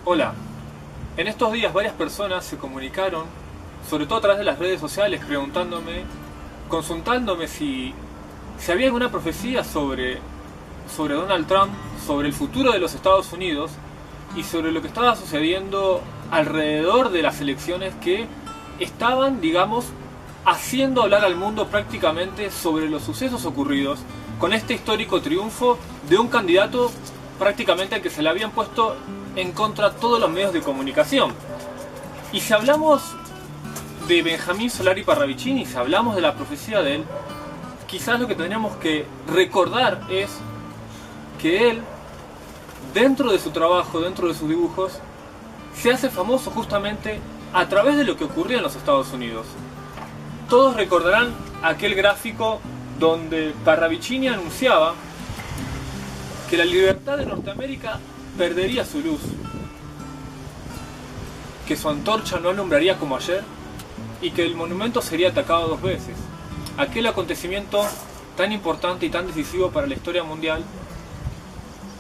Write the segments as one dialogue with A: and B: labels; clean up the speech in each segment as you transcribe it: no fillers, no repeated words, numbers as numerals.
A: Hola, en estos días varias personas se comunicaron, sobre todo a través de las redes sociales, consultándome si había alguna profecía sobre Donald Trump, sobre el futuro de los Estados Unidos y sobre lo que estaba sucediendo alrededor de las elecciones que estaban, digamos, haciendo hablar al mundo prácticamente sobre los sucesos ocurridos con este histórico triunfo de un candidato prácticamente al que se le habían puesto en contra todos los medios de comunicación. Y si hablamos de Benjamín Solari Parravicini, si hablamos de la profecía de él, quizás lo que tendríamos que recordar es que él, dentro de su trabajo, dentro de sus dibujos, se hace famoso justamente a través de lo que ocurría en los Estados Unidos. Todos recordarán aquel gráfico donde Parravicini anunciaba que la libertad de Norteamérica perdería su luz, que su antorcha no alumbraría como ayer y que el monumento sería atacado 2 veces. Aquel acontecimiento tan importante y tan decisivo para la historia mundial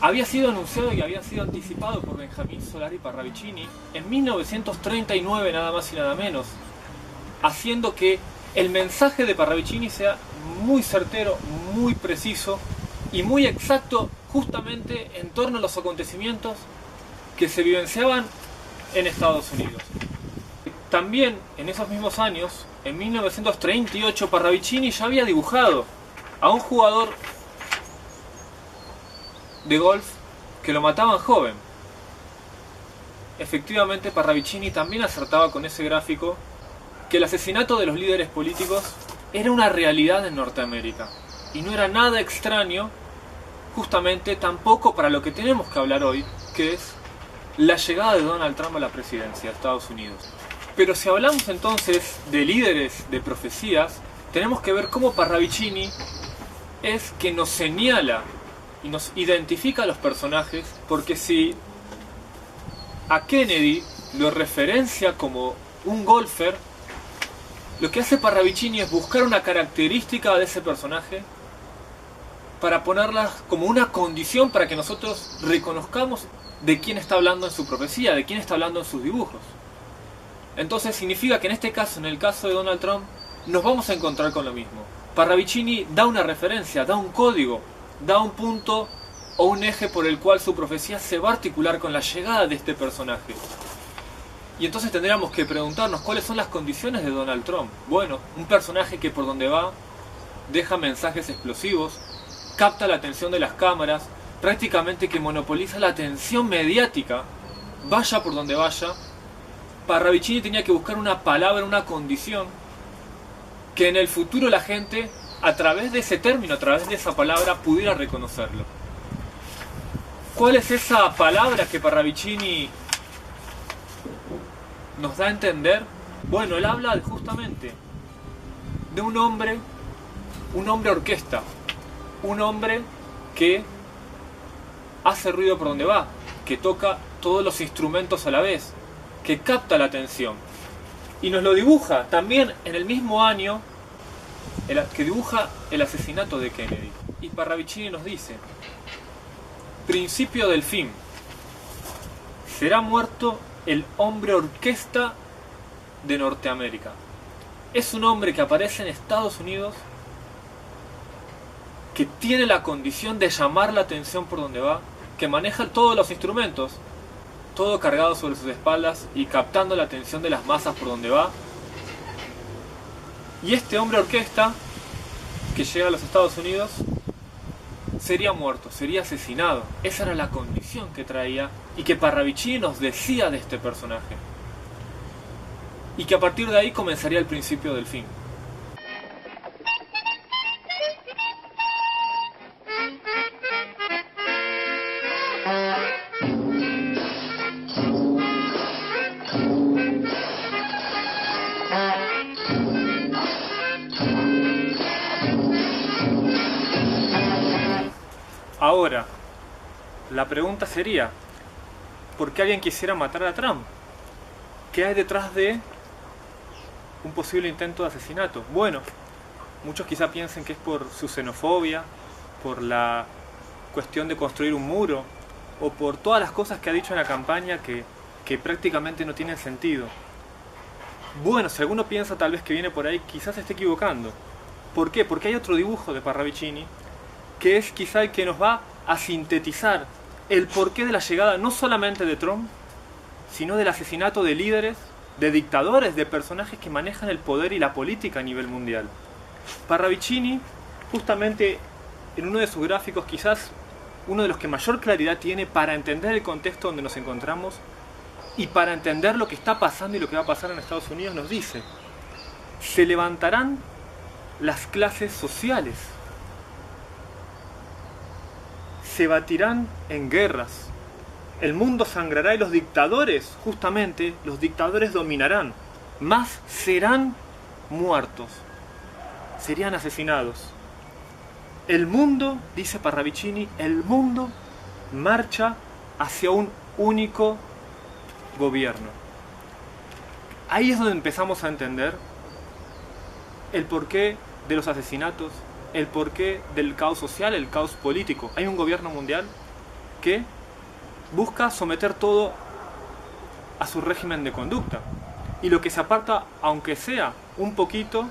A: había sido anunciado y había sido anticipado por Benjamín Solari Parravicini en 1939, nada más y nada menos, haciendo que el mensaje de Parravicini sea muy certero, muy preciso y muy exacto justamente en torno a los acontecimientos que se vivenciaban en Estados Unidos. También en esos mismos años, en 1938, Parravicini ya había dibujado a un jugador de golf que lo mataban joven. Efectivamente, Parravicini también acertaba con ese gráfico que el asesinato de los líderes políticos era una realidad en Norteamérica y no era nada extraño, justamente tampoco para lo que tenemos que hablar hoy, que es la llegada de Donald Trump a la presidencia de Estados Unidos. Pero si hablamos entonces de líderes, de profecías, tenemos que ver cómo Parravicini es que nos señala y nos identifica a los personajes, porque si a Kennedy lo referencia como un golfer, lo que hace Parravicini es buscar una característica de ese personaje para ponerla como una condición para que nosotros reconozcamos de quién está hablando en su profecía, de quién está hablando en sus dibujos. Entonces significa que en este caso, en el caso de Donald Trump, nos vamos a encontrar con lo mismo. Parravicini da una referencia, da un código, da un punto o un eje por el cual su profecía se va a articular con la llegada de este personaje. Y entonces tendríamos que preguntarnos cuáles son las condiciones de Donald Trump. Bueno, un personaje que por donde va deja mensajes explosivos, capta la atención de las cámaras, prácticamente que monopoliza la atención mediática, vaya por donde vaya. Parravicini tenía que buscar una palabra, una condición, que en el futuro la gente, a través de ese término, a través de esa palabra, pudiera reconocerlo. ¿Cuál es esa palabra que Parravicini nos da a entender? Bueno, él habla justamente de un hombre orquesta, un hombre que hace ruido por donde va, que toca todos los instrumentos a la vez, que capta la atención. Y nos lo dibuja también en el mismo año que dibuja el asesinato de Kennedy. Y Parravicini nos dice: principio del fin. Será muerto el hombre orquesta de Norteamérica. Es un hombre que aparece en Estados Unidos, que tiene la condición de llamar la atención por donde va, que maneja todos los instrumentos, todo cargado sobre sus espaldas y captando la atención de las masas por donde va. Y este hombre orquesta que llega a los Estados Unidos sería muerto, sería asesinado. Esa era la condición que traía y que Parravicini nos decía de este personaje. Y que a partir de ahí comenzaría el principio del fin. Ahora, la pregunta sería, ¿por qué alguien quisiera matar a Trump? ¿Qué hay detrás de un posible intento de asesinato? Bueno, muchos quizá piensen que es por su xenofobia, por la cuestión de construir un muro o por todas las cosas que ha dicho en la campaña que prácticamente no tienen sentido. Bueno, si alguno piensa tal vez que viene por ahí, quizás se esté equivocando. ¿Por qué? Porque hay otro dibujo de Parravicini que es quizá el que nos va a sintetizar el porqué de la llegada no solamente de Trump, sino del asesinato de líderes, de dictadores, de personajes que manejan el poder y la política a nivel mundial. Parravicini, justamente en uno de sus gráficos, quizás uno de los que mayor claridad tiene para entender el contexto donde nos encontramos y para entender lo que está pasando y lo que va a pasar en Estados Unidos, nos dice: se levantarán las clases sociales, se batirán en guerras, el mundo sangrará y los dictadores, justamente, los dictadores dominarán, más serán muertos, serían asesinados. El mundo, dice Parravicini, el mundo marcha hacia un único gobierno. Ahí es donde empezamos a entender el porqué de los asesinatos, el porqué del caos social, el caos político. Hay un gobierno mundial que busca someter todo a su régimen de conducta. Y lo que se aparta, aunque sea un poquito,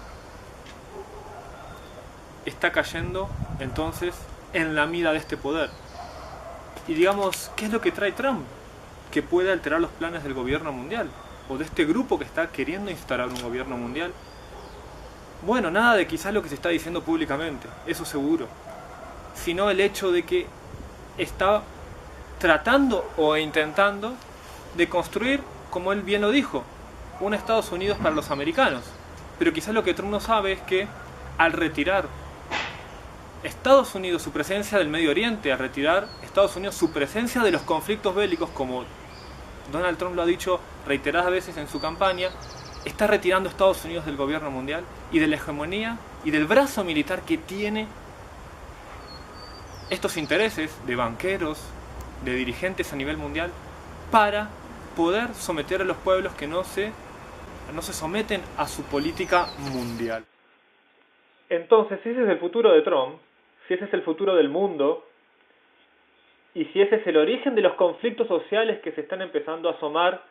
A: está cayendo entonces en la mira de este poder. Y digamos, ¿qué es lo que trae Trump? Que puede alterar los planes del gobierno mundial, o de este grupo que está queriendo instalar un gobierno mundial. Bueno, nada de quizás lo que se está diciendo públicamente, eso seguro, sino el hecho de que está tratando o intentando de construir, como él bien lo dijo, un Estados Unidos para los americanos. Pero quizás lo que Trump no sabe es que al retirar Estados Unidos su presencia del Medio Oriente, al retirar Estados Unidos su presencia de los conflictos bélicos, como Donald Trump lo ha dicho reiteradas veces en su campaña, está retirando a Estados Unidos del gobierno mundial y de la hegemonía y del brazo militar que tiene estos intereses de banqueros, de dirigentes a nivel mundial, para poder someter a los pueblos que no se someten a su política mundial. Entonces, si ese es el futuro de Trump, si ese es el futuro del mundo, y si ese es el origen de los conflictos sociales que se están empezando a asomar,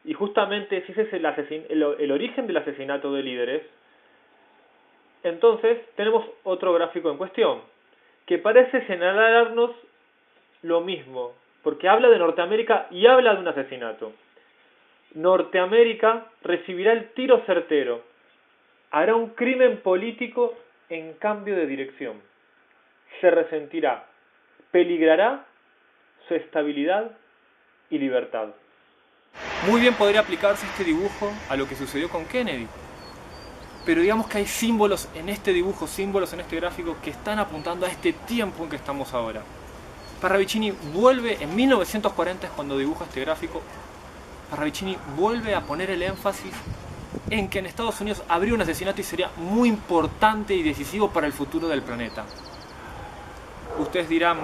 A: y justamente si ese es el origen del asesinato de líderes, entonces tenemos otro gráfico en cuestión, que parece señalarnos lo mismo, porque habla de Norteamérica y habla de un asesinato. Norteamérica recibirá el tiro certero, hará un crimen político en cambio de dirección, se resentirá, peligrará su estabilidad y libertad. Muy bien podría aplicarse este dibujo a lo que sucedió con Kennedy, pero digamos que hay símbolos en este dibujo, símbolos en este gráfico que están apuntando a este tiempo en que estamos ahora. Parravicini vuelve, en 1940 es cuando dibuja este gráfico, Parravicini vuelve a poner el énfasis en que en Estados Unidos habría un asesinato y sería muy importante y decisivo para el futuro del planeta. Ustedes dirán,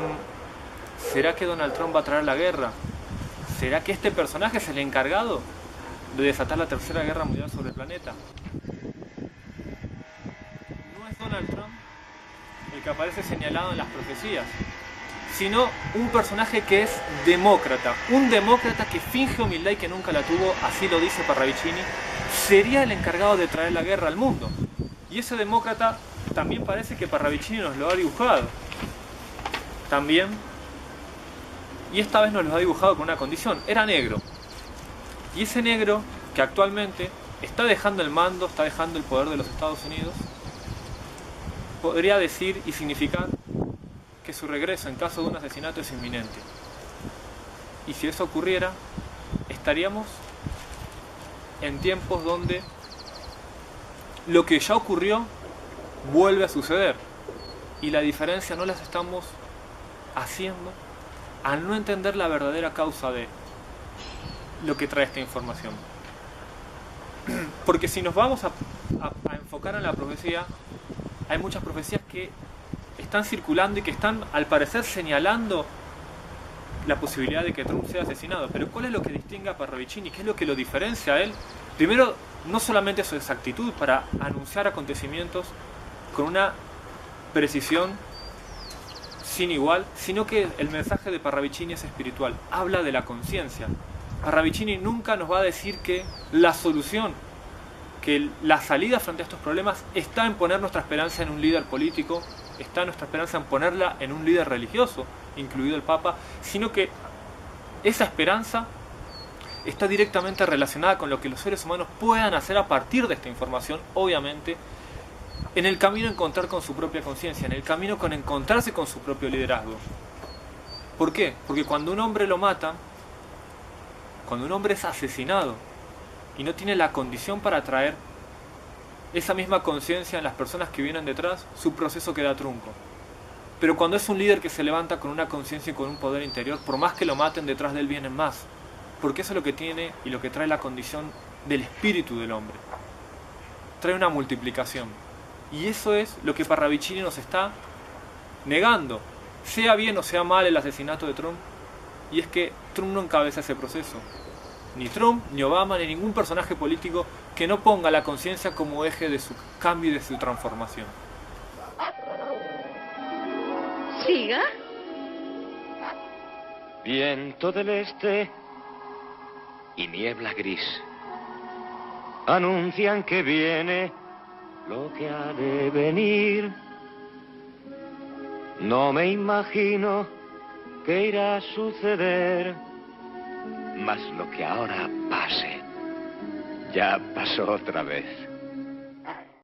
A: ¿será que Donald Trump va a traer la guerra? ¿Será que este personaje es el encargado de desatar la tercera guerra mundial sobre el planeta? No es Donald Trump el que aparece señalado en las profecías, sino un personaje que es demócrata, un demócrata que finge humildad y que nunca la tuvo, así lo dice Parravicini, sería el encargado de traer la guerra al mundo. Y ese demócrata también parece que Parravicini nos lo ha dibujado. También, y esta vez nos lo ha dibujado con una condición, era negro. Y ese negro, que actualmente está dejando el mando, está dejando el poder de los Estados Unidos, podría decir y significar que su regreso en caso de un asesinato es inminente. Y si eso ocurriera, estaríamos en tiempos donde lo que ya ocurrió vuelve a suceder. Y la diferencia no las estamos haciendo al no entender la verdadera causa de lo que trae esta información. Porque si nos vamos a enfocar en la profecía, hay muchas profecías que están circulando y que están al parecer señalando la posibilidad de que Trump sea asesinado. Pero ¿cuál es lo que distingue a Parravicini? ¿Qué es lo que lo diferencia a él? Primero, no solamente su exactitud para anunciar acontecimientos con una precisión sin igual, sino que el mensaje de Parravicini es espiritual, habla de la conciencia. Parravicini nunca nos va a decir que la solución, que la salida frente a estos problemas está en poner nuestra esperanza en un líder político, está nuestra esperanza en ponerla en un líder religioso, incluido el Papa, sino que esa esperanza está directamente relacionada con lo que los seres humanos puedan hacer a partir de esta información, obviamente, en el camino a encontrar con su propia conciencia, en el camino con encontrarse con su propio liderazgo. ¿Por qué? Porque cuando un hombre lo mata, cuando un hombre es asesinado y no tiene la condición para traer esa misma conciencia en las personas que vienen detrás, su proceso queda trunco. Pero cuando es un líder que se levanta con una conciencia y con un poder interior, por más que lo maten, detrás de él vienen más. Porque eso es lo que tiene y lo que trae la condición del espíritu del hombre. Trae una multiplicación. Y eso es lo que Parravicini nos está negando. Sea bien o sea mal el asesinato de Trump, y es que Trump no encabeza ese proceso. Ni Trump, ni Obama, ni ningún personaje político que no ponga la conciencia como eje de su cambio y de su transformación.
B: Siga.
C: Viento del este y niebla gris anuncian que viene lo que ha de venir. No me imagino qué irá a suceder, mas lo que ahora pase ya pasó otra vez.